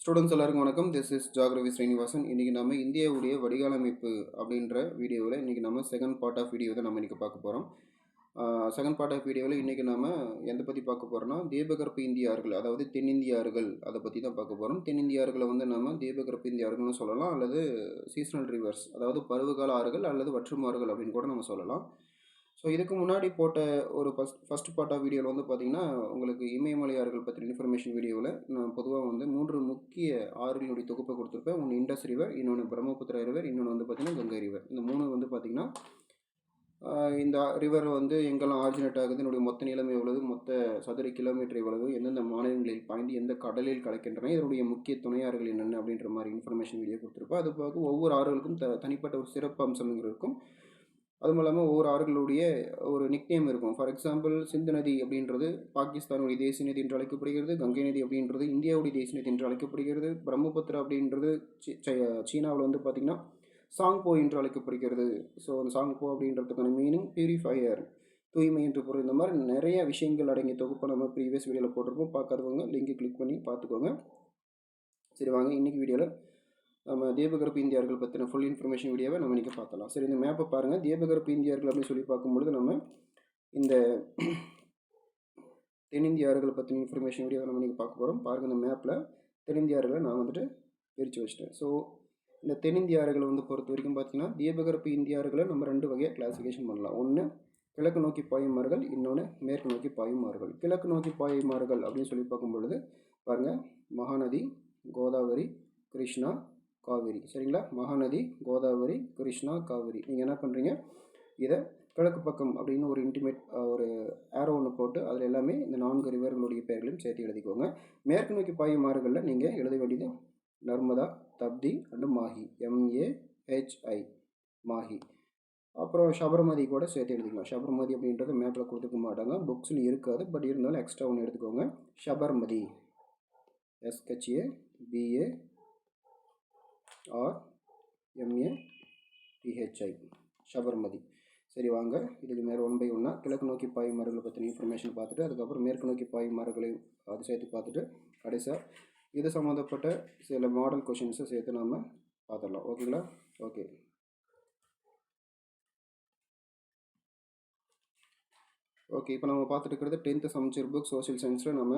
Students எல்லாருக்கும் வணக்கம். This is geography Srinivasan. இன்றைக்கி நம்ம இந்தியாவுடைய வடிகாலமைப்பு அப்படின்ற வீடியோவில் இன்றைக்கி நம்ம செகண்ட் பார்ட் ஆஃப் வீடியோ தான் நம்ம இன்றைக்கி பார்க்க போகிறோம். செகண்ட் பார்ட் ஆஃப் வீடியோவில் இன்றைக்கி நம்ம எதை பற்றி பார்க்க போகிறோம்னா தீபகற்ப இந்திய ஆறுகள், அதாவது தென்னிந்திய ஆறுகள், அதை பற்றி தான் பார்க்க போகிறோம். தென்னிந்திய ஆறுகளை வந்து நம்ம தீபகற்ப இந்திய ஆறுகள்னு சொல்லலாம், அல்லது சீசனல் ரிவர்ஸ், அதாவது பருவகால ஆறுகள் அல்லது வற்றும் ஆறுகள் அப்படின்னு கூட நம்ம சொல்லலாம். ஸோ இதுக்கு முன்னாடி போட்ட ஒரு ஃபஸ்ட் பார்ட் ஆஃப் வீடியோவில் வந்து பார்த்திங்கன்னா உங்களுக்கு இமயமலை ஆறுகள் பற்றின இன்ஃபர்மேஷன் வீடியோவில் நான் பொதுவாக வந்து 3 முக்கிய ஆறுகளுடைய தொகுப்பை கொடுத்துருப்பேன். ஒன்று இண்டஸ் ரிவர், இன்னொன்று பிரம்மபுத்திரா ரிவர், இன்னொன்று வந்து பார்த்திங்கன்னா கங்கை ரிவர். இந்த 3 வந்து பார்த்திங்கன்னா இந்த ரிவர் வந்து எங்கெல்லாம் ஆரிஜினேட் ஆகுது, என்னுடைய மொத்த நீளம் எவ்வளவு, மொத்த சதுர கிலோமீட்டர் எவ்வளவு, எந்தெந்த மாநிலங்களில் பாய்ந்து எந்த கடலில் கலக்கின்றன, இதனுடைய முக்கிய துணையாறுகள் என்னென்ன அப்படின்ற மாதிரி இன்ஃபர்மேஷன் வீடியோ கொடுத்துருப்பேன். அது போக ஒவ்வொரு ஆறுகளுக்கும் தனிப்பட்ட ஒரு சிறப்பு அம்சங்கள் இருக்கும். அதுவும் இல்லாமல் ஒவ்வொரு ஆறுகளுடைய ஒரு நிக்நேம் இருக்கும். ஃபார் எக்ஸாம்பிள் சிந்து நதி அப்படின்றது பாகிஸ்தானுடைய தேசிய நதி என்று அழைக்கப்படுகிறது. கங்கை நதி அப்படின்றது இந்தியாவுடைய தேசிய நதி என்று அழைக்கப்படுகிறது. பிரம்மபுத்திரா அப்படின்றது சீனாவில் வந்து பார்த்திங்கன்னா சாங்போ என்று அழைக்கப்படுகிறது. ஸோ அந்த சாங்போ அப்படின்றதுக்கான மீனிங் பியூரிஃபையர், தூய்மை என்று பொருள். இந்த மாதிரி நிறைய விஷயங்கள் அடங்கிய தொகுப்பை நம்ம ப்ரீவியஸ் வீடியோவில் போட்டிருக்கோம். பார்க்காதவங்க லிங்க் கிளிக் பண்ணி பார்த்துக்கோங்க. சரி வாங்க, இன்றைக்கி வீடியோவில் நம்ம தீபகற்ப இந்தியர்கள் பற்றின ஃபுல் இன்ஃபர்மேஷன் வீடியோவை நம்ம இன்றைக்கி பார்த்தலாம். சரி, இந்த மேப்பை பாருங்கள். தீபகற்ப இந்தியர்கள் அப்படின்னு சொல்லி பார்க்கும்பொழுது நம்ம இந்த தென்னிந்தியார்கள் பற்றின இன்ஃபர்மேஷன் வீடியோவை நம்ம இன்றைக்கி பார்க்க போகிறோம். பாருங்கள், இந்த மேப்பில் தென்னிந்தியார்களை நான் வந்துட்டு பிரித்து வச்சிட்டேன். ஸோ இந்த தென்னிந்தியார்களை வந்து பொறுத்த வரைக்கும் பார்த்திங்கன்னா தீபகற்ப இந்தியார்களை நம்ம 2 வகையாக கிளாசிஃபிகேஷன் பண்ணலாம். ஒன்று கிழக்கு நோக்கி பாயும் ஆறுகள், இன்னொன்று மேற்கு நோக்கி பாயும் ஆறுகள். கிழக்கு நோக்கி பாயும் ஆறுகள் அப்படின்னு சொல்லி பார்க்கும்பொழுது பாருங்கள், மகாநதி, கோதாவரி, கிருஷ்ணா, காவேரி. சரிங்களா? மகாநதி, கோதாவரி, கிருஷ்ணா, காவேரி. நீங்கள் என்ன பண்ணுறீங்க, இதை கிழக்கு பக்கம் அப்படின்னு ஒரு இன்டிமேட் ஒரு ஏரோ ஒன்று போட்டு அதில் எல்லாமே இந்த 4 ரிவர்களுடைய பெயர்களையும் சேர்த்து எழுதிக்கோங்க. மேற்கு நோக்கி பாயும் ஆறுகளில் நீங்கள் எழுத வேண்டியது நர்மதா, தப்தி அண்டு மாஹி, MAHI, மாஹி. அப்புறம் சபர்மதி கூட சேர்த்து எழுதிக்கலாம். சபர்மதி அப்படின்றது மேப்பில் கொடுத்துக்க மாட்டாங்க, புக்ஸில் இருக்காது. பட் இருந்தாலும் எக்ஸ்ட்ரா ஒன்று எடுத்துக்கோங்க. சபர்மதி, SHABARMATHI, சபர்மதி. சரி வாங்க, இதுக்கு மேலே 1 by 1 கிழக்கு நோக்கி பாயும் ஆறுகளை பற்றின இன்ஃபர்மேஷன் பார்த்துட்டு அதுக்கப்புறம் மேற்கு நோக்கி பாயும் ஆறுகளையும் அது சேர்த்து பார்த்துட்டு கடைசியாக இது சம்மந்தப்பட்ட சில மாடல் கொஷின்ஸை சேர்த்து நாம் பார்த்துடலாம். ஓகேங்களா? ஓகே. இப்போ நம்ம பார்த்துட்டு இருக்கிறது 10th சமச்சீர் புக் சோஷியல் சயின்ஸில் நம்ம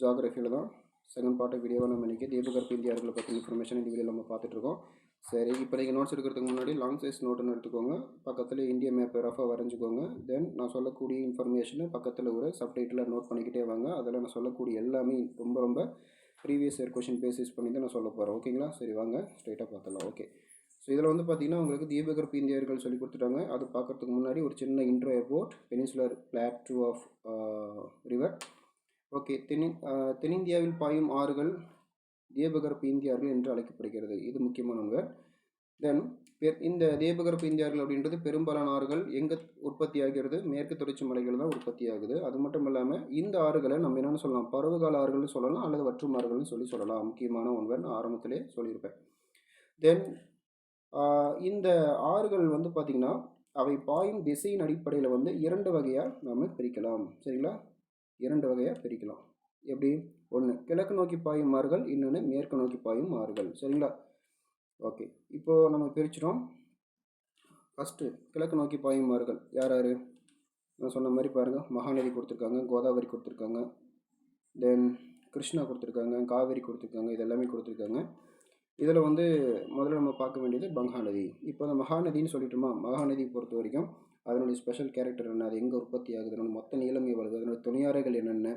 ஜாகிரஃபியில் தான் செகண்ட் பார்ட் ஆஃப் வீடியோவை நம்ம இன்றைக்கி தீபகற்ப இந்தியார்களை பற்றி இன்ஃபர்மேஷன் இந்த வீடியோவில் நம்ம பார்த்துட்ருக்கோம். சரி, இப்போ நீங்கள் நோட்ஸ் எடுக்கிறதுக்கு முன்னாடி லாங் சைஸ் நோட்டுன்னு எடுத்துக்கோங்க. பக்கத்தில் இந்திய மேப்பை ரஃபாக வரைஞ்சிக்கோங்க. தென் நான் சொல்லக்கூடிய இன்ஃபர்மேஷனை பக்கத்தில் ஒரு சப்டைட்டில் நோட் பண்ணிக்கிட்டே வாங்க. அதில் நான் சொல்லக்கூடிய எல்லாமே ரொம்ப ப்ரீவியஸ் இயர் கொஷின் பேசிஸ் பண்ணி தான் நான் சொல்ல போகிறேன். ஓகேங்களா? சரி வாங்க, ஸ்ட்ரைட்டாக பார்த்துடலாம். ஓகே. ஸோ இதில் வந்து பார்த்திங்கன்னா உங்களுக்கு தீபகற்ப இந்தியர்கள் சொல்லி கொடுத்துட்டாங்க. அது பார்க்குறதுக்கு முன்னாடி ஒரு சின்ன intro about peninsular plateau of river. Okay. தென்னிந்தியாவில் பாயும் ஆறுகள் தீபகற்ப இந்தியார்கள் என்று அழைக்கப்படுகிறது. இது முக்கியமானவங்க. தென் இந்த தீபகற்ப இந்தியார்கள் அப்படின்றது பெரும்பாலான ஆறுகள் எங்கே உற்பத்தி ஆகிறது, மேற்கு தொடர்ச்சி மலைகள் தான் உற்பத்தி ஆகுது. அது மட்டும் இல்லாமல் இந்த ஆறுகளை நம்ம என்னென்னு சொல்லலாம், பருவகால ஆறுகள்னு சொல்லலாம், அல்லது வற்றும் ஆறுகள்னு சொல்லலாம். முக்கியமான ஒன்றை நான் ஆரம்பத்திலே சொல்லியிருப்பேன். தென் இந்த ஆறுகள் வந்து பார்த்திங்கன்னா அவை பாயும் திசையின் அடிப்படையில் வந்து 2 வகையாக நாம் பிரிக்கலாம். சரிங்களா? 2 வகையாக பிரிக்கலாம். எப்படி? ஒன்று கிழக்கு நோக்கி பாயும் ஆறுகள், இன்னொன்று மேற்கு நோக்கி பாயும் ஆறுகள். சரிங்களா? ஓகே, இப்போது நம்ம பிரிச்சிட்டோம். ஃபஸ்ட்டு கிழக்கு நோக்கி பாயும் ஆறுகள் யார் யார்? நான் சொன்ன மாதிரி பாருங்கள், மகாநதி கொடுத்துருக்காங்க, கோதாவரி கொடுத்துருக்காங்க, தென் கிருஷ்ணா கொடுத்துருக்காங்க, காவேரி கொடுத்துருக்காங்க, இது எல்லாமே கொடுத்துருக்காங்க. இதில் வந்து முதல்ல நம்ம பார்க்க வேண்டியது மகாநதி. இப்போ அந்த மகாநதின்னு சொல்லிட்டோமா, மகாநதி பொறுத்த வரைக்கும் அதனுடைய ஸ்பெஷல் கேரக்டர் என்ன, அது எங்கே உற்பத்தி ஆகுது, அதனோட மொத்த நீளம் எவ்வளவு, அதனுடைய துணையாறுகள் என்னென்ன,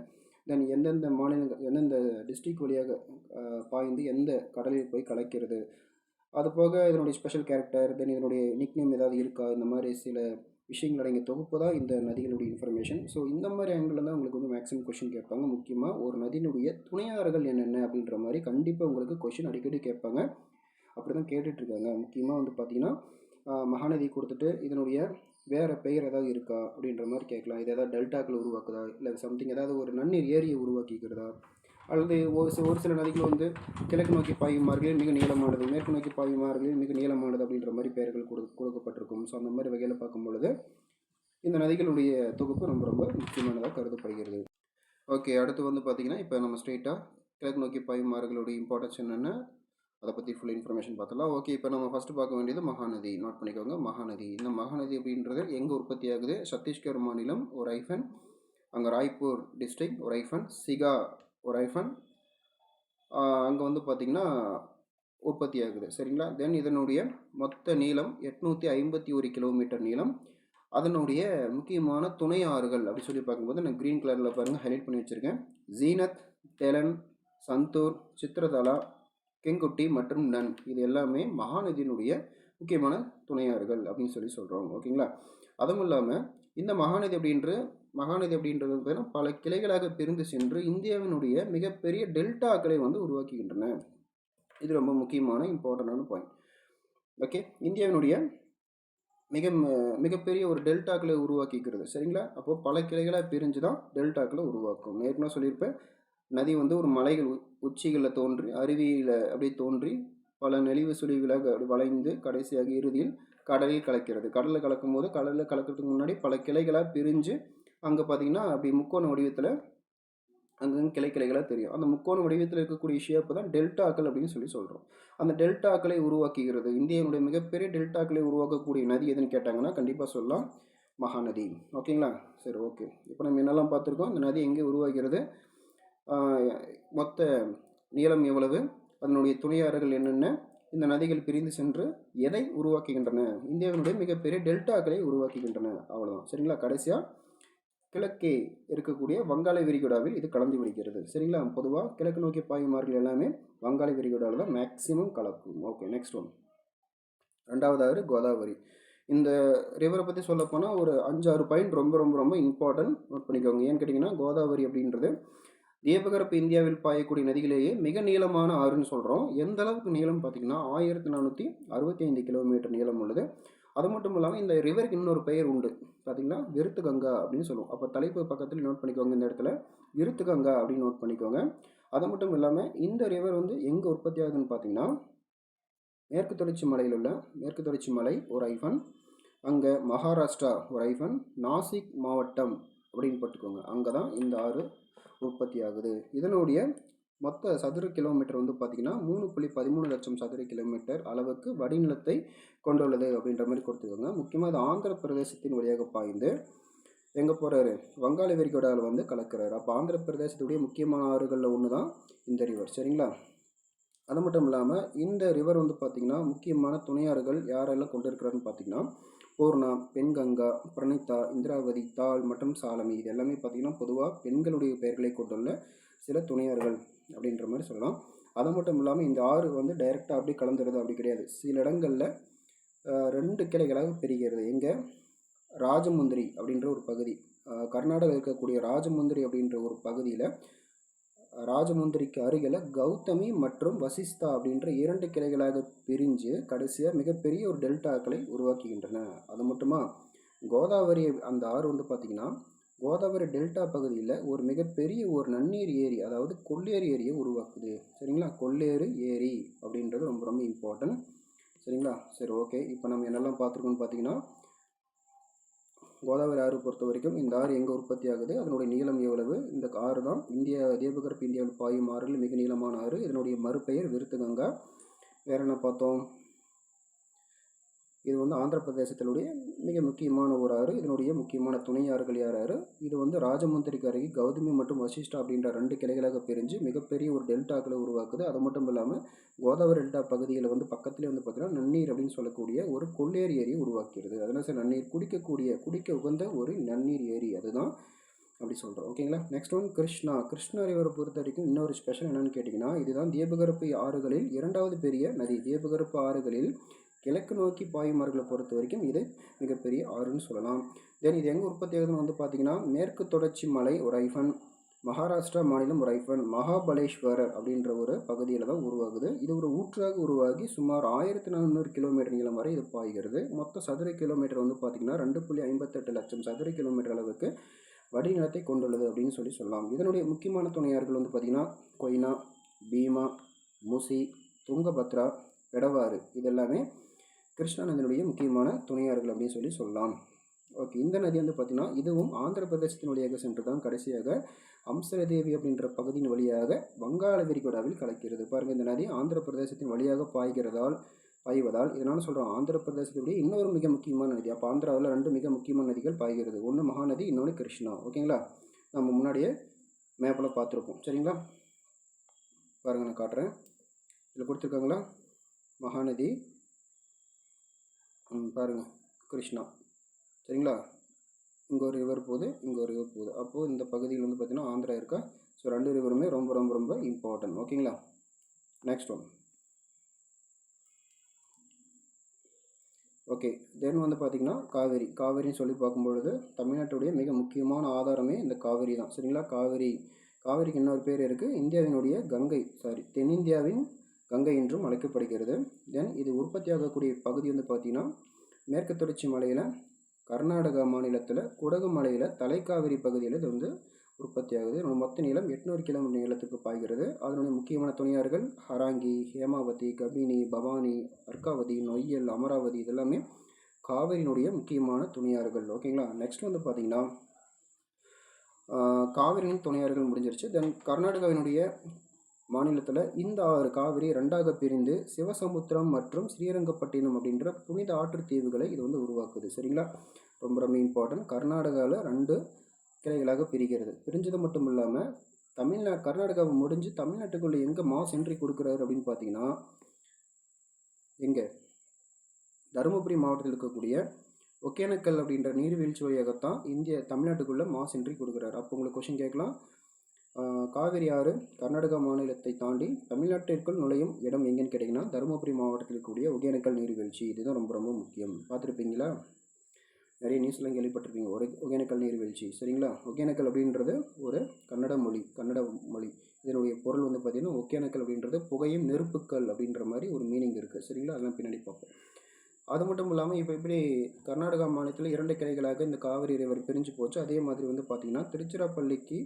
தென் எந்தெந்த மாநிலங்கள் எந்தெந்த டிஸ்ட்ரிக்ட் வழியாக பாய்ந்து எந்த கடலில் போய் கலக்கிறது, அது போக இதனுடைய ஸ்பெஷல் கேரக்டர், தென் இதனுடைய நிக்நேம் ஏதாவது இருக்கா, இந்த மாதிரி சில விஷயங்கள் அடங்கிய தொகுப்பு தான் இந்த நதிகளுடைய இன்ஃபர்மேஷன். ஸோ இந்த மாதிரி ஆங்கிளில் தான் உங்களுக்கு வந்து மேக்ஸிமம் கொஷின் கேட்பாங்க. முக்கியமாக ஒரு நதியினுடைய துணையாறுகள் என்னென்ன அப்படின்ற மாதிரி கண்டிப்பாக உங்களுக்கு கொஷின் அடிக்கடி கேட்பாங்க. அப்படி தான் கேட்டுட்ருக்காங்க. முக்கியமாக வந்து பார்த்திங்கன்னா மகாநதி கொடுத்துட்டு இதனுடைய வேறு பெயர் ஏதாவது இருக்கா அப்படின்ற மாதிரி கேட்கலாம். இது ஏதாவது டெல்டாக்கள் உருவாக்குதா, இல்லை சம்திங் ஏதாவது ஒரு நன்னீர் ஏரியை உருவாக்கிக்கிறதா, அல்லது ஒரு சில நதிகள் வந்து கிழக்கு நோக்கி பாயும் ஆறுகளில் மிக நீளமானது, மேற்கு நோக்கி பாயும் ஆறுகளில் மிக நீளமானது அப்படின்ற மாதிரி பெயர்கள் கொடுக்கப்பட்டிருக்கும். ஸோ அந்த மாதிரி வகையில் பார்க்கும்பொழுது இந்த நதிகளுடைய தொகுப்பு ரொம்ப முக்கியமானதாக கருதப்படுகிறது. ஓகே, அடுத்து வந்து பார்த்திங்கன்னா இப்போ நம்ம ஸ்ட்ரெயிட்டாக கிழக்கு நோக்கி பாயும் ஆறுகளுடைய இம்பார்ட்டன்ஸ் என்னென்ன அதை பற்றி ஃபுல் இன்ஃபர்மேஷன் பார்த்துலாம். ஓகே, இப்போ நம்ம ஃபஸ்ட்டு பார்க்க வேண்டியது மகாநதி. நோட் பண்ணிக்கோங்க. மகாநதி. இந்த மகாநதி அப்படின்றது எங்கே உற்பத்தி ஆகுது? சத்தீஸ்கர் மாநிலம் ஒரு ஐஃபன், அங்கே ராய்ப்பூர் டிஸ்ட்ரிக்ட் ஒரு ஐஃபன், சிகா ஒரு ஐஃபன், அங்கே வந்து பார்த்திங்கன்னா உற்பத்தி ஆகுது. சரிங்களா? தென் இதனுடைய மொத்த நீளம் 851 கிலோமீட்டர் நீளம். அதனுடைய முக்கியமான துணை ஆறுகள் அப்படி சொல்லி பார்க்கும்போது நான் க்ரீன் கலரில் பாருங்கள் ஹைலைட் பண்ணி வச்சுருக்கேன். ஜீனத், தெலன், சந்தூர், சித்திரதலா, கெங்குட்டி மற்றும் நன். இது எல்லாமே மகாநதியினுடைய முக்கியமான துணையாறுகள் அப்படின்னு சொல்லி சொல்கிறோம். ஓகேங்களா? அதுவும் இல்லாமல் இந்த மகாநதி அப்படின்றது பார்த்தீங்கன்னா பல கிளைகளாக பிரிந்து சென்று இந்தியாவினுடைய மிகப்பெரிய டெல்டாக்களை வந்து உருவாக்குகின்றன. இது ரொம்ப முக்கியமான இம்பார்ட்டண்டான பாயிண்ட். ஓகே, இந்தியாவினுடைய மிகப்பெரிய ஒரு டெல்டாக்களை உருவாக்கிக்கிறது. சரிங்களா? அப்போது பல கிளைகளாக பிரிஞ்சு தான் டெல்டாக்களை உருவாக்கும். ஏற்கனவே சொல்லியிருப்பேன், நதி வந்து ஒரு மலைகள் உச்சிகளில் தோன்றி அருவியில் அப்படியே தோன்றி பல நெளிவு சுழிவுகளாக அப்படி வளைந்து கடைசியாக இறுதியில் கடலில் கலக்கிறது. கடலில் கலக்கும் போது கடலில் கலக்கிறதுக்கு முன்னாடி பல கிளைகளாக பிரிஞ்சு அங்கே பார்த்திங்கன்னா அப்படி முக்கோண வடிவத்தில் அங்கங்கே கிளைகளாக தெரியும். அந்த முக்கோண வடிவத்தில் இருக்கக்கூடிய ஷேப்பு தான் டெல்டாக்கள் அப்படின்னு சொல்லி சொல்கிறோம். அந்த டெல்டாக்களை உருவாக்குகிறது. இந்தியாவுடைய மிகப்பெரிய டெல்டாக்களை உருவாக்கக்கூடிய நதி எதுன்னு கேட்டாங்கன்னா கண்டிப்பாக சொல்லலாம் மகாநதி. ஓகேங்களா? சரி, ஓகே. இப்போ நம்ம என்னெல்லாம் பார்த்துருக்கோம்? இந்த நதி எங்கே உருவாகிறது, மொத்த நீளம் எவ்வளவு, அதனுடைய துணையாறுகள் என்னென்ன, இந்த நதிகள் பிரிந்து சென்று எதை உருவாக்குகின்றன? இந்தியாவினுடைய மிகப்பெரிய டெல்டாக்களை உருவாக்குகின்றன. அவ்வளோதான். சரிங்களா? கடைசியாக கிழக்கே இருக்கக்கூடிய வங்காள விரிகுடாவில் இது கலந்து விடுகிறது. சரிங்களா? பொதுவாக கிழக்கு நோக்கி பாயும் ஆறுகள் எல்லாமே வங்காள விரிகுடாவில் தான் மேக்சிமம் கலக்கும். Okay, next one. ரெண்டாவதாக கோதாவரி. இந்த ரிவரை பற்றி சொல்லப்போனால் ஒரு 5-6 பாயிண்ட் ரொம்ப ரொம்ப ரொம்ப இம்பார்ட்டன்ட். நோட் பண்ணிக்கோங்க. ஏன்னு கேட்டிங்கன்னா கோதாவரி அப்படின்றது தீபகற்ப இந்தியாவில் பாயக்கூடிய நதிகளிலேயே மிக நீளமான ஆறுன்னு சொல்கிறோம். எந்த அளவுக்கு நீளம் பார்த்திங்கன்னா 1465 கிலோமீட்டர் நீளம் உள்ளது. அது மட்டும் இல்லாமல் இந்த ரிவருக்கு இன்னொரு பெயர் உண்டு. பார்த்திங்கன்னா விருத்து கங்கா அப்படின்னு சொல்லுவோம். அப்போ தலைப்பு பக்கத்தில் நோட் பண்ணிக்கோங்க. இந்த இடத்துல விருத்து கங்கா அப்படின்னு நோட் பண்ணிக்கோங்க. அது மட்டும் இல்லாமல் இந்த ரிவர் வந்து எங்கே உற்பத்தி ஆகுதுன்னு பார்த்திங்கன்னா மேற்கு தொடர்ச்சி மலையில் உள்ள மேற்கு தொடர்ச்சி மலை ஒரு ஐஃபன், அங்கே மகாராஷ்டிரா ஒரு ஐஃபன், நாசிக் மாவட்டம் அப்படின்னு போட்டுக்கோங்க. அங்கே தான் இந்த ஆறு உற்பத்தி ஆகுது. இதனுடைய மொத்த சதுர கிலோமீட்டர் வந்து பார்த்திங்கன்னா 3.13 லட்சம் சதுர கிலோமீட்டர் அளவுக்கு வடிநிலத்தை கொண்டுள்ளது அப்படின்ற மாதிரி கொடுத்துக்கோங்க. முக்கியமாக அது ஆந்திர பிரதேசத்தின் வழியாக பாய்ந்து எங்கே போகிறாரு, வங்காள விரிகுடாவில் வந்து கலக்கிறாரு. அப்போ ஆந்திர பிரதேசத்துடைய முக்கியமான ஆறுகளில் ஒன்று தான் இந்த ரிவர். சரிங்களா? அது மட்டும் இல்லாமல் இந்த ரிவர் வந்து பார்த்திங்கன்னா முக்கியமான துணையாறுகள் யாரெல்லாம் கொண்டு இருக்கிறாருன்னு பார்த்திங்கன்னா பூர்ணா, பெண்கங்கா, பிரணீதா, இந்திராவதி, தால் மற்றும் சாலமி. இது எல்லாமே பார்த்திங்கன்னா பொதுவாக பெண்களுடைய பெயர்களை கொண்டுள்ள சில துணையாறுகள் அப்படின்ற மாதிரி சொல்லலாம். அது மட்டும் இல்லாமல் இந்த ஆறு வந்து டைரெக்டாக அப்படி கலந்துருது அப்படி கிடையாது. சில இடங்களில் 2 கிளைகளாக பிரிகிறது. எங்கே? ராஜமுந்திரி அப்படின்ற ஒரு பகுதி, கர்நாடகா இருக்கக்கூடிய ராஜமுந்திரி அப்படின்ற ஒரு பகுதியில் ராஜமுந்திரிக்கு அருகில் கௌதமி மற்றும் வசிஸ்தா அப்படின்ற 2 கிளைகளாக பிரிஞ்சு கடைசியாக மிகப்பெரிய ஒரு டெல்டாக்களை உருவாக்குகின்றன. அது மட்டுமா, கோதாவரி அந்த ஆறு வந்து பார்த்திங்கன்னா கோதாவரி டெல்டா பகுதியில் ஒரு மிகப்பெரிய ஒரு நன்னீர் ஏரி, அதாவது கொள்ளேறு ஏரியை உருவாக்குது. சரிங்களா? கொள்ளேறு ஏரி அப்படின்றது ரொம்ப ரொம்ப இம்பார்ட்டன்ட். சரிங்களா? சரி, ஓகே. இப்போ நம்ம என்னெல்லாம் பார்த்துருக்கோம்னு பார்த்தீங்கன்னா கோதாவரி ஆறு பொறுத்த வரைக்கும் இந்த ஆறு எங்கே உற்பத்தி ஆகுது, அதனுடைய நீளம் எவ்வளவு, இந்த ஆறு தான் தீபகற்ப இந்தியாவில் பாயும் ஆறுகள் மிக நீளமான ஆறு. இதனுடைய மறுபெயர் விருத்து கங்கா. வேறு என்ன பார்த்தோம்? இது வந்து ஆந்திர பிரதேசத்தினுடைய மிக முக்கியமான ஒரு ஆறு. இதனுடைய முக்கியமான துணை ஆறுகள் யார்? இது வந்து ராஜமுந்திரிக்கு அருகே கௌதமி மற்றும் வசிஷ்டா அப்படின்ற 2 கிளைகளாக பிரிஞ்சு மிகப்பெரிய ஒரு டெல்டாக்களை உருவாக்குது. அது மட்டும் இல்லாமல் கோதாவரி டெல்டா பகுதியில் வந்து பக்கத்துலேயே வந்து பார்த்திங்கன்னா நன்னீர் அப்படின்னு சொல்லக்கூடிய ஒரு கொள்ளேறு ஏரியை உருவாக்கிறது. அதனால் சார் நன்னீர் குடிக்க உகந்த ஒரு நன்னீர் ஏரி, அதுதான் அப்படி சொல்கிறோம். ஓகேங்களா? நெக்ஸ்ட் ஒன் கிருஷ்ணா ரிவரை பொறுத்த வரைக்கும் இன்னொரு ஸ்பெஷல் என்னென்னு கேட்டிங்கன்னா இதுதான் தீபகற்ப ஆறுகளில் 2வது பெரிய நதி. தீபகற்ப ஆறுகளில் கிழக்கு நோக்கி பாயும் ஆறுகளை பொறுத்த வரைக்கும் இது மிகப்பெரிய ஆறுன்னு சொல்லலாம். தென் இது எங்கே உற்பத்தி ஆகுதுன்னு வந்து பார்த்திங்கன்னா மேற்கு தொடர்ச்சி மலை ஒரு ஐஃபன், மகாராஷ்டிரா மாநிலம் ஒரு ஐஃபன், மகாபலேஸ்வரர் அப்படின்ற ஒரு பகுதியில் தான் உருவாகுது. இது ஒரு ஊற்றாக உருவாகி சுமார் 1400 கிலோமீட்டர் நீளம் வரை இது பாய்கிறது. மொத்த சதுர கிலோமீட்டர் வந்து பார்த்திங்கன்னா 2.58 லட்சம் சதுர கிலோமீட்டர் அளவுக்கு வடிநிலத்தை கொண்டுள்ளது அப்படின்னு சொல்லலாம். இதனுடைய முக்கியமான துணையாறுகள் வந்து பார்த்திங்கன்னா கொய்னா, பீமா, முசி, துங்கபத்ரா, பெடவாறு. இதெல்லாமே கிருஷ்ணா நதியினுடைய முக்கியமான துணையாறுகள் அப்படின்னு சொல்லலாம். ஓகே, இந்த நதி வந்து பார்த்திங்கன்னா இதுவும் ஆந்திர பிரதேசத்தின் வழியாக சென்று தான் கடைசியாக அம்சரதேவி அப்படின்ற பகுதியின் வழியாக வங்காள விரிகுடாவில் கலக்கிறது. பாருங்கள், இந்த நதி ஆந்திர பிரதேசத்தின் வழியாக பாய்வதால் இதனால் சொல்கிறோம் ஆந்திர பிரதேசத்துடைய இன்னொரு மிக முக்கியமான நதி. அப்போ ஆந்திராவில் 2 மிக முக்கியமான நதிகள் பாய்கிறது. ஒன்று மகாநதி, இன்னொன்று கிருஷ்ணா. ஓகேங்களா, நம்ம முன்னாடியே மேப்பில் பார்த்துருப்போம். சரிங்களா, பாருங்கள் நான் காட்டுறேன். இதில் கொடுத்துருக்காங்களா மகாநதி, பாருங்கள் கிருஷ்ணா. சரிங்களா, இங்கே ஒரு ரிவர் போகுது, இங்கே ஒரு ரிவர் போகுது. அப்போது இந்த பகுதியில் வந்து பார்த்திங்கன்னா ஆந்திரா இருக்கா. ஸோ 2 ரிவருமே ரொம்ப ரொம்ப ரொம்ப இம்பார்ட்டன்ட். ஓகேங்களா, நெக்ஸ்ட் ஒன். ஓகே, தென் வந்து பார்த்திங்கன்னா காவேரின்னு சொல்லி பார்க்கும்பொழுது தமிழ்நாட்டுடைய மிக முக்கியமான ஆதாரமே இந்த காவேரி தான். சரிங்களா, காவேரிக்கு இன்னொரு பேர் இருக்குது, இந்தியாவினுடைய கங்கை, தென்னிந்தியாவின் கங்கை என்றும் அழைக்கப்படுகிறது. தென் இது உற்பத்தியாகக்கூடிய பகுதி வந்து பார்த்திங்கன்னா மேற்கு தொடர்ச்சி மலையில், கர்நாடகா மாநிலத்தில் குடகு மலையில் தலைக்காவிரி பகுதியில் இது வந்து உற்பத்தி ஆகுது. மொத்த நீளம் 800 கிலோமீட்டர் நீளத்துக்கு பாய்கிறது. அதனுடைய முக்கியமான துணையாறுகள் ஹராங்கி, ஹேமாவதி, கபினி, பவானி, அர்க்காவதி, நொய்யல், அமராவதி, இதெல்லாமே காவிரியினுடைய முக்கியமான துணையாறுகள். ஓகேங்களா, நெக்ஸ்ட் வந்து பார்த்திங்கன்னா காவிரியின் துணையாறுகள் முடிஞ்சிருச்சு. தென் கர்நாடகாவினுடைய மாநிலத்தில் இந்த 6 காவிரி 2ஆக பிரிந்து சிவசமுத்திரம் மற்றும் ஸ்ரீரங்கப்பட்டினம் அப்படின்ற புனித ஆற்று தீவுகளை இது வந்து உருவாக்குது. சரிங்களா, ரொம்ப ரொம்ப இம்பார்ட்டன்ட். கர்நாடகாவில் 2 கிளைகளாக பிரிக்கிறது. பிரிஞ்சது மட்டும் இல்லாமல் கர்நாடகாவை முடிஞ்சு தமிழ்நாட்டுக்குள்ளே எங்கே மாஸ் என்ட்ரி கொடுக்குறாரு அப்படின்னு பார்த்தீங்கன்னா எங்கே தருமபுரி மாவட்டத்தில் இருக்கக்கூடிய ஒகேனக்கல் அப்படின்ற நீர்வீழ்ச்சி வழியாகத்தான் தமிழ்நாட்டுக்குள்ளே மாஸ் என்ட்ரி கொடுக்குறாரு. அப்போ உங்களுக்கு கொஸ்டின் கேட்கலாம், காவிரி ஆறு கர்நாடகா மாநிலத்தை தாண்டி தமிழ்நாட்டிற்குள் நுழையும் இடம் எங்கேன்னு கேட்டிங்கன்னா தருமபுரி மாவட்டத்தில் இருக்கக்கூடிய ஒகேனக்கல் நீர்வீழ்ச்சி. இதுதான் ரொம்ப ரொம்ப முக்கியம். பார்த்துருப்பீங்களா, நிறைய நியூஸ்லாம் கேள்விப்பட்டிருப்பீங்க ஒகேனக்கல் நீர்வீழ்ச்சி. சரிங்களா, ஒகேனக்கல் அப்படின்றது ஒரு கன்னட மொழி. இதனுடைய பொருள் வந்து பார்த்திங்கன்னா ஒகேனக்கல் அப்படின்றது புகையும் நெருப்புக்கல் அப்படின்ற மாதிரி ஒரு மீனிங் இருக்குது. சரிங்களா, அதெல்லாம் பின்னாடி பார்ப்போம். அது மட்டும் இல்லாமல் இப்போ எப்படி கர்நாடகா மாநிலத்தில் 2 கிளைகளாக இந்த காவிரி ரிவர் பிரிஞ்சு போச்சு, அதே மாதிரி வந்து பார்த்திங்கன்னா திருச்சிராப்பள்ளிக்கு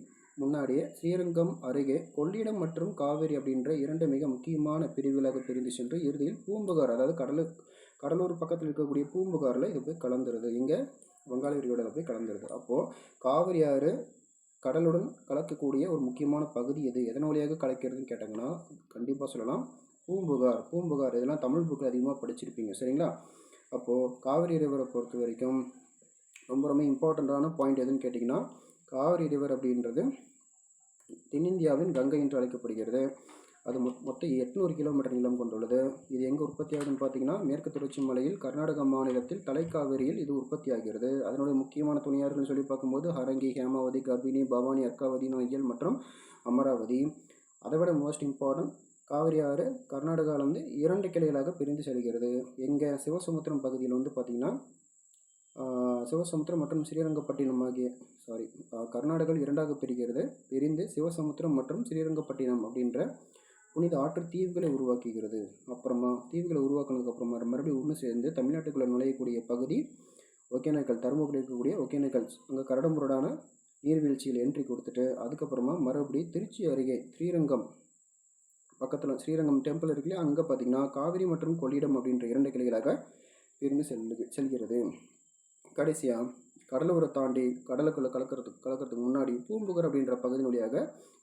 முன்னாடியே ஸ்ரீரங்கம் அருகே கொள்ளிடம் மற்றும் காவிரி அப்படின்ற 2 மிக முக்கியமான பிரிவுகளாக பிரிந்து சென்று இறுதியில் பூம்புகார், அதாவது கடலூர் பக்கத்தில் இருக்கக்கூடிய பூம்புகாரில் இது போய் கலந்துருது. இங்கே வங்காள விரிகுடாவில் போய் கலந்துருது. அப்போது காவிரி ஆறு கடலுடன் கலக்கக்கூடிய ஒரு முக்கியமான பகுதி எதன் வழியாக கலக்கிறதுன்னு கேட்டாங்கன்னா கண்டிப்பாக சொல்லலாம் பூம்புகார். இதெல்லாம் தமிழ் புக்கில் அதிகமாக படிச்சிருப்பீங்க. சரிங்களா, அப்போது காவிரி ரிவரை பொறுத்த வரைக்கும் ரொம்ப ரொம்ப இம்பார்ட்டண்ட்டான பாயிண்ட் எதுன்னு கேட்டிங்கன்னா காவிரி ரிவர் அப்படின்றது தென்னிந்தியாவின் கங்கை என்று அழைக்கப்படுகிறது. அது மொத்தம் 800 கிலோமீட்டர் நீளம் கொண்டுள்ளது. இது எங்கே உற்பத்தி ஆகுதுன்னு பார்த்தீங்கன்னா மேற்கு தொடர்ச்சி மலையில் கர்நாடகா மாநிலத்தில் தலைக்காவிரியில் இது உற்பத்தி ஆகிறது. அதனுடைய முக்கியமான துணையாறுகள்னு சொல்லி பார்க்கும்போது ஹரங்கி, ஹேமாவதி, கபினி, பவானி, அர்க்காவதி, நொய்யல் மற்றும் அமராவதி. அதை விட மோஸ்ட் இம்பார்ட்டன்ட், காவிரி ஆறு கர்நாடகாவில் வந்து 2 கிளைகளாக பிரிந்து செல்கிறது. எங்கள் சிவசமுத்திரம் பகுதியில் வந்து பார்த்திங்கன்னா சிவசமுத்திரம் மற்றும் ஸ்ரீரங்கப்பட்டினம் கர்நாடகாவில் 2ஆக பிரிந்து சிவசமுத்திரம் மற்றும் ஸ்ரீரங்கப்பட்டினம் அப்படின்ற புனித ஆற்று தீவுகளை உருவாக்குகிறது. அப்புறமா தீவுகளை உருவாக்குனதுக்கப்புறமா மறுபடியும் ஒன்று சேர்ந்து தமிழ்நாட்டுக்குள்ளே நுழையக்கூடிய பகுதி ஒகேனக்கல், தருமபுரி இருக்கக்கூடிய ஒகேனக்கல், அங்கே கரடுமுரடான நீர்வீழ்ச்சியில் என்ட்ரி கொடுத்துட்டு அதுக்கப்புறமா மறுபடியும் திருச்சி அருகே ஸ்ரீரங்கம் பக்கத்தில் ஸ்ரீரங்கம் டெம்பிள் இருக்குல்லையா, அங்கே பார்த்திங்கன்னா காவிரி மற்றும் கொள்ளிடம் அப்படின்ற 2 கிளைகளாக பிரிந்து செல்கிறது. கடைசியாக கடலூரை தாண்டி கடலுக்குள்ளே கலக்கிறதுக்கு முன்னாடி பூம்புகார் அப்படின்ற பகுதி வழியாக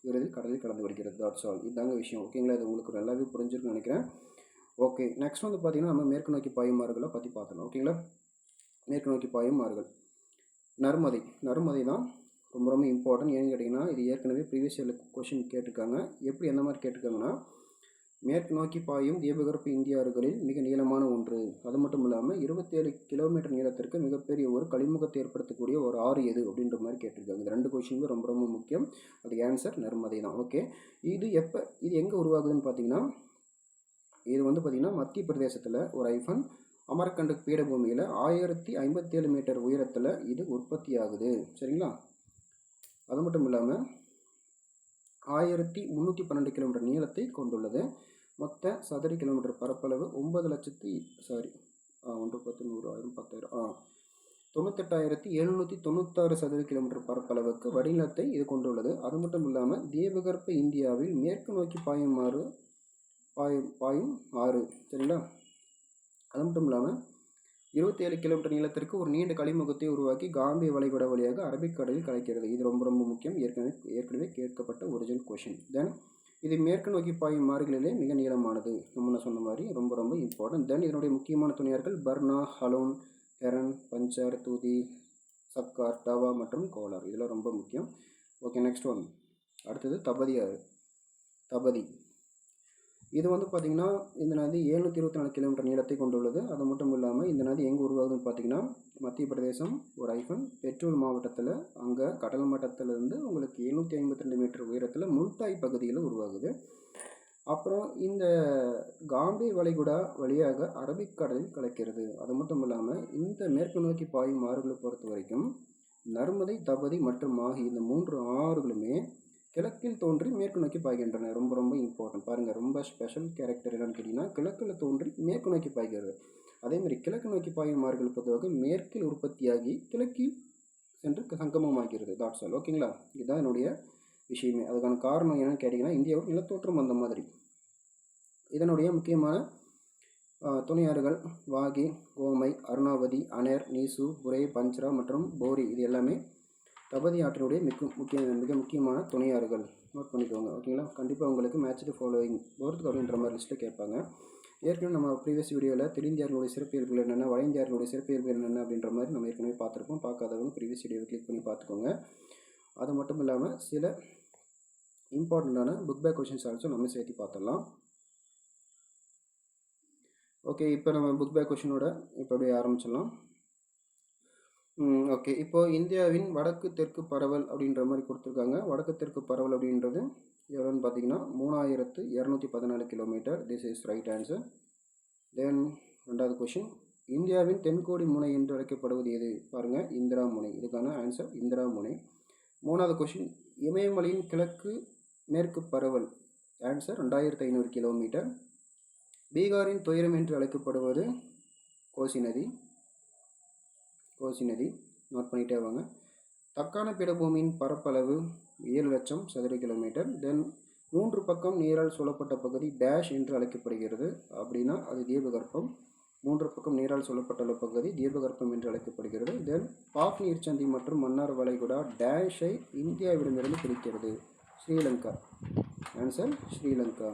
இறுதியில் கடலில் கலந்து விடுகிறது. Thoughts all. இதுதாங்க விஷயம். ஓகேங்களா, இது உங்களுக்கு நல்லாவே புரிஞ்சிருக்குன்னு நினைக்கிறேன். ஓகே, நெக்ஸ்ட் வந்து பார்த்திங்கன்னா நம்ம மேற்கு நோக்கி பாயும் ஆறுகளை பற்றி பார்த்தோம். ஓகேங்களா, மேற்கு நோக்கி பாயும் ஆறுகள் நர்மதை தான் ரொம்ப ரொம்ப இம்பார்ட்டன்ட். ஏன்னு கேட்டிங்கன்னா இது ஏற்கனவே ப்ரீவியஸ் இயரில் கொஷின் கேட்டிருக்காங்க. எப்படி எந்த மாதிரி கேட்டிருக்காங்கன்னா மேற்கு நோக்கி பாயும் தீபகற்ப இந்திய ஆறுகளில் மிக நீளமான ஒன்று. அது மட்டும் இல்லாமல் 27 கிலோமீட்டர் நீளத்திற்கு மிகப்பெரிய ஒரு கழிமுகத்தை ஏற்படுத்தக்கூடிய ஒரு ஆறு எது அப்படின்ற மாதிரி கேட்டிருக்காங்க. இந்த 2 கொஷினுமே ரொம்ப ரொம்ப முக்கியம். அதுக்கு ஆன்சர் நர்மதை தான். ஓகே, இது எங்கே உருவாகுதுன்னு பார்த்தீங்கன்னா இது வந்து பார்த்திங்கன்னா மத்திய பிரதேசத்தில் ஒரு ஐஃபன் அமர்கண்ட் பீடபூமியில் 1057 மீட்டர் உயரத்தில் இது உற்பத்தி ஆகுது. சரிங்களா, அது மட்டும் இல்லாமல் 1312 கிலோமீட்டர் நீளத்தை கொண்டுள்ளது. மொத்த சதுர கிலோமீட்டர் பரப்பளவு 98,796 சதுர கிலோமீட்டர் பரப்பளவுக்கு வடிநிலத்தை இது கொண்டுள்ளது. அது மட்டும் இல்லாமல் தீபகற்ப இந்தியாவில் மேற்கு நோக்கி பாயும் ஆறு. சரிங்களா, அது மட்டும் இல்லாமல் 27 கிலோமீட்டர் நீளத்திற்கு ஒரு நீண்ட கழிமுகத்தை உருவாக்கி காம்பே வளைகுடா வழியாக அரபிக்கடலில் கலக்கிறது. இது ரொம்ப ரொம்ப முக்கியம். ஏற்கனவே கேட்கப்பட்ட ஒரிஜினல் கொஷின். தென் இது மேற்கு நோக்கி பாயும் ஆறுகளிலே மிக நீளமானது. முன்ன சொன்ன மாதிரி ரொம்ப ரொம்ப இம்பார்ட்டன்ட். தென் இதனுடைய முக்கியமான துணையார்கள் பர்னா, ஹலோன், ஹெரன், பஞ்சார், தூதி, சக்கார், டவா மற்றும் கோலார். இதெல்லாம் ரொம்ப முக்கியம். Okay, next one. அடுத்தது தபதி ஆறு. தபதி இது வந்து பார்த்திங்கன்னா இந்த நதி 724 கிலோமீட்டர் நீளத்தை கொண்டுள்ளது. அது மட்டும் இல்லாமல் இந்த நதி எங்கே உருவாகுதுன்னு பார்த்திங்கன்னா மத்திய பிரதேசம் ஒரு பெட்ரோல் மாவட்டத்தில், அங்கே கடல் மட்டத்திலிருந்து உங்களுக்கு 752 மீட்டர் உயரத்தில் முல்தாய் பகுதியில் உருவாகுது. அப்புறம் இந்த காம்பே வளைகுடா வழியாக அரபிக்கடலில் கலக்கிறது. அது மட்டும் இல்லாமல் இந்த மேற்கு நோக்கி பாயும் ஆறுகளை பொறுத்த வரைக்கும் நர்மதை, தபதி மற்றும் மாஹி இந்த 3 ஆறுகளுமே கிழக்கில் தோன்றி மேற்கு நோக்கி பாய்கின்றன. ரொம்ப ரொம்ப இம்பார்ட்டன்ட். பாருங்கள், ரொம்ப ஸ்பெஷல் கேரக்டர் என்னன்னு கேட்டிங்கன்னா கிழக்கில் தோன்றி மேற்கு நோக்கி பாய்கிறது. அதேமாதிரி கிழக்கு நோக்கி பாயும் ஆறுகள் பொதுவாக மேற்கில் உற்பத்தியாகி கிழக்கில் சென்று சங்கமமாகிறது. Thoughts all. ஓகேங்களா? இதுதான் என்னுடைய விஷயமே. அதுக்கான காரணம் என்னன்னு கேட்டிங்கன்னா இந்தியாவோட நிலத்தோற்றம் அந்த மாதிரி. இதனுடைய முக்கியமான துணையாறுகள் வாகி, கோமை, அருணாவதி, அனேர், நீசு, புரே, பஞ்ச்ரா மற்றும் போரி. இது எல்லாமே தபதி ஆற்றினுடைய மிக முக்கியமான துணையாறுகள். நோட் பண்ணிக்கோங்க. ஓகேங்களா? கண்டிப்பாக உங்களுக்கு மேட்ச் தி ஃபாலோவிங் போர்த்து அப்படின்ற மாதிரி லிஸ்ட்டில் கேட்பாங்க. ஏற்கனவே நம்ம ப்ரீவியஸ் வீடியோவில் தென்னிந்தியார்களுடைய சிறப்பியல்புகள் என்னென்ன, வட இந்தியார்களுடைய சிறப்பியல்புகள் என்னென்ன அப்படின்ற மாதிரி நம்ம ஏற்கனவே பார்த்துருப்போம். பார்க்காதவங்க ப்ரீவியஸ் வீடியோவை கிளிக் பண்ணி பார்த்துக்கோங்க. அது மட்டும் இல்லாமல் சில இம்பார்ட்டண்ட்டான புக் பேக் கொஷின்ஸ் ஆல்சோ நம்ம சேர்த்து பார்த்துடலாம். ஓகே, இப்போ நம்ம புக் பேக் கொஷினோட இப்போ அப்படியே ஆரம்பிச்சிடலாம். ஓகே, இப்போது இந்தியாவின் வடக்கு தெற்கு பரவல் அப்படின்ற மாதிரி கொடுத்துருக்காங்க. வடக்கு தெற்கு பரவல் அப்படின்றது எவ்வளோன்னு பார்த்தீங்கன்னா 3214 kilometre. This is right answer. Then ரெண்டாவது கொஷின், இந்தியாவின் தென்கோடி முனை என்று அழைக்கப்படுவது எது? பாருங்கள், இந்திரா முனை. இதுக்கான ஆன்சர் இந்திரா முனை. மூணாவது கொஷின், இமயமலையின் கிழக்கு மேற்கு பரவல். Answer 2500 kilometre. பீகாரின் துயரம் என்று அழைக்கப்படுவது கோசி நதி. கோசி நதி. நோட் பண்ணிகிட்டே வாங்க. தக்கான பீடபூமியின் பரப்பளவு 7 லட்சம் சதுர கிலோமீட்டர். தென் 3 பக்கம் நீரால் சூழப்பட்ட பகுதி டேஷ் என்று அழைக்கப்படுகிறது. அப்படின்னா அது தீபகற்பம். 3 பக்கம் நீரால் சூழப்பட்டுள்ள பகுதி தீபகற்பம் என்று அழைக்கப்படுகிறது. தென் பாக் நீர்ச்சந்தி மற்றும் மன்னார் வளைகுடா டேஷை இந்தியாவிடமிருந்து பிரிக்கிறது. Sri Lanka. Answer Sri Lanka.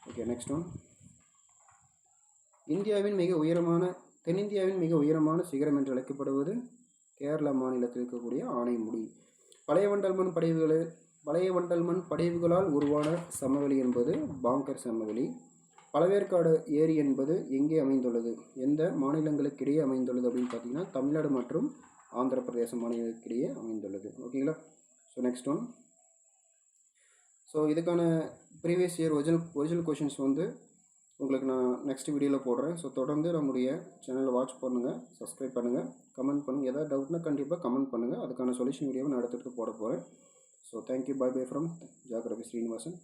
Okay, next one. தென்னிந்தியாவின் மிக உயரமான சிகரம் என்று அழைக்கப்படுவது கேரளா மாநிலத்தில் இருக்கக்கூடிய ஆனைமுடி. பழைய வண்டல் மண் படிவுகளால் உருவான சமவெளி என்பது பாங்கர் சமவெளி. பழவேற்காடு ஏரி என்பது எங்கே அமைந்துள்ளது? எந்த மாநிலங்களுக்கிடையே அமைந்துள்ளது அப்படின்னு பார்த்தீங்கன்னா தமிழ்நாடு மற்றும் ஆந்திர பிரதேச மாநிலங்களுக்கிடையே அமைந்துள்ளது. ஓகேங்களா? So next one. ஸோ இதுக்கான ப்ரீவியஸ் இயர் ஒரிஜினல் கொஷின்ஸ் வந்து உங்களுக்கு நான் நெக்ஸ்ட் வீடியோவில் போடுறேன். ஸோ தொடர்ந்து நம்முடைய சேனலை வாட்ச் பண்ணுங்கள், சப்ஸ்கிரைப் பண்ணுங்கள், கமெண்ட் பண்ணுங்கள். எதாவது டவுட்னா கண்டிப்பாக கமெண்ட் பண்ணுங்கள். அதுக்கான சொல்யூஷன் வீடியோவை நான் அடுத்தடுத்து போட போகிறேன். So thank you. By from geography Srinivasan.